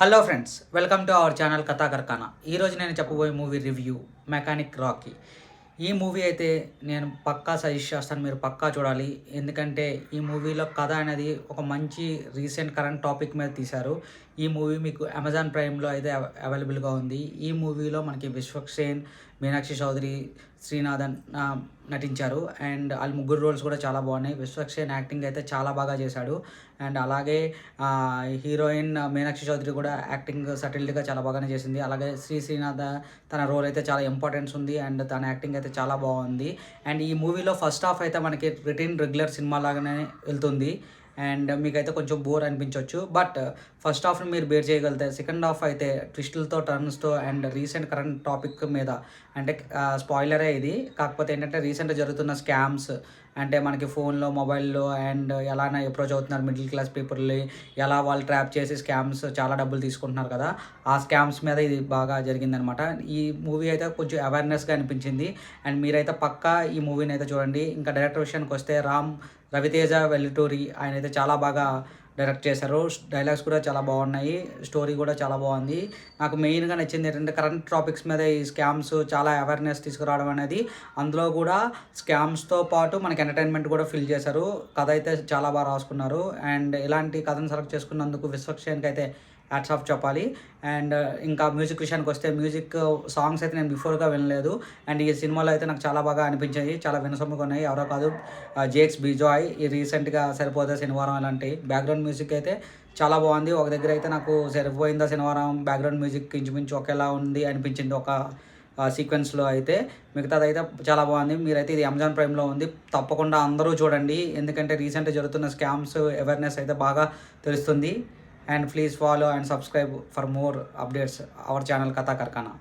Hello friends, welcome to our channel కథా కర్కానా. ఈరోజు నేను చెప్పబోయే మూవీ రివ్యూ మెకానిక్ రాకీ. ఈ మూవీ అయితే నేను పక్కా సజెస్ట్ చేస్తాను, మీరు పక్కా చూడాలి. ఎందుకంటే ఈ మూవీలో కథ అనేది ఒక మంచి రీసెంట్ కరెంట్ టాపిక్ మీద తీశారు. ఈ మూవీ మీకు అమెజాన్ ప్రైమ్లో అయితే అవైలబుల్గా ఉంది. ఈ మూవీలో మనకి విశ్వక్సేన్, మీనాక్షి చౌదరి, శ్రీనాథన్ నటించారు. అండ్ వాళ్ళ ముగ్గురు రోల్స్ కూడా చాలా బాగున్నాయి. విశ్వక్సేన్ యాక్టింగ్ అయితే చాలా బాగా చేశాడు. అండ్ అలాగే హీరోయిన్ మీనాక్షి చౌదరి కూడా యాక్టింగ్ సటిల్డ్గా చాలా బాగానే చేసింది. అలాగే శ్రీనాథ్ తన రోల్ అయితే చాలా ఇంపార్టెన్స్ ఉంది. అండ్ తన యాక్టింగ్ అయితే చాలా బాగుంది. అండ్ ఈ మూవీలో ఫస్ట్ హాఫ్ అయితే మనకి రెగ్యులర్ సినిమా లాగానే వెళ్తుంది. అండ్ మీకైతే కొంచెం బోర్ అనిపించవచ్చు. బట్ ఫస్ట్ హాఫ్ని మీరు బేర్ చేయగలిగితే సెకండ్ హాఫ్ అయితే ట్విస్టులతో, టర్న్స్తో అండ్ రీసెంట్ కరెంట్ టాపిక్ మీద, అంటే స్పాయిలరే ఇది. కాకపోతే ఏంటంటే రీసెంట్గా జరుగుతున్న స్కామ్స్, అంటే మనకి ఫోన్లో, మొబైల్లో అండ్ ఎలా అప్రోచ్ అవుతున్నారు మిడిల్ క్లాస్ పీపుల్ని, ఎలా వాళ్ళు ట్రాప్ చేసి స్కామ్స్ చాలా డబ్బులు తీసుకుంటున్నారు కదా, ఆ స్కామ్స్ మీద ఇది బాగా జరిగిందనమాట. ఈ మూవీ అయితే కొంచెం అవేర్నెస్గా అనిపించింది. అండ్ మీరైతే పక్కా ఈ మూవీని అయితే చూడండి. ఇంకా డైరెక్టర్ విషయానికి వస్తే రవితేజ వెల్లుటూరి, ఆయన అయితే చాలా బాగా డైరెక్ట్ చేశారు. డైలాగ్స్ కూడా చాలా బాగున్నాయి, స్టోరీ కూడా చాలా బాగుంది. నాకు మెయిన్గా నచ్చింది ఏంటంటే కరెంట్ టాపిక్స్ మీద ఈ స్కామ్స్ చాలా అవేర్నెస్ తీసుకురావడం అనేది. అందులో కూడా స్కామ్స్తో పాటు మనకి ఎంటర్టైన్మెంట్ కూడా ఫిల్ చేశారు. కథ అయితే చాలా బాగా రాసుకున్నారు. అండ్ ఇలాంటి కథను సెలెక్ట్ చేసుకున్నందుకు విశ్వక్సేన్కి అయితే హ్యాట్స్ ఆఫ్ చెప్పాలి. అండ్ ఇంకా మ్యూజిక్ విషయానికి వస్తే మ్యూజిక్ సాంగ్స్ అయితే నేను బిఫోర్గా వినలేదు. అండ్ ఈ సినిమాలో అయితే నాకు చాలా బాగా అనిపించాయి, చాలా వినసొమ్ముగా ఉన్నాయి. ఎవరో కాదు, జేక్స్ బిజాయ్, ఈ రీసెంట్గా సరిపోతే శనివారం అలాంటి బ్యాక్గ్రౌండ్ మ్యూజిక్ అయితే చాలా బాగుంది. ఒక దగ్గర అయితే నాకు సరిపోయిందా శనివారం బ్యాక్గ్రౌండ్ మ్యూజిక్ ఇంచుమించు ఒకేలా ఉంది అనిపించింది ఒక సీక్వెన్స్లో అయితే. మిగతాది అయితే చాలా బాగుంది. మీరైతే ఇది అమెజాన్ ప్రైమ్లో ఉంది, తప్పకుండా అందరూ చూడండి. ఎందుకంటే రీసెంట్గా జరుగుతున్న స్కామ్స్ అవేర్నెస్ అయితే బాగా తెలుస్తుంది. And please follow and subscribe for more updates our channel Katha Karkana.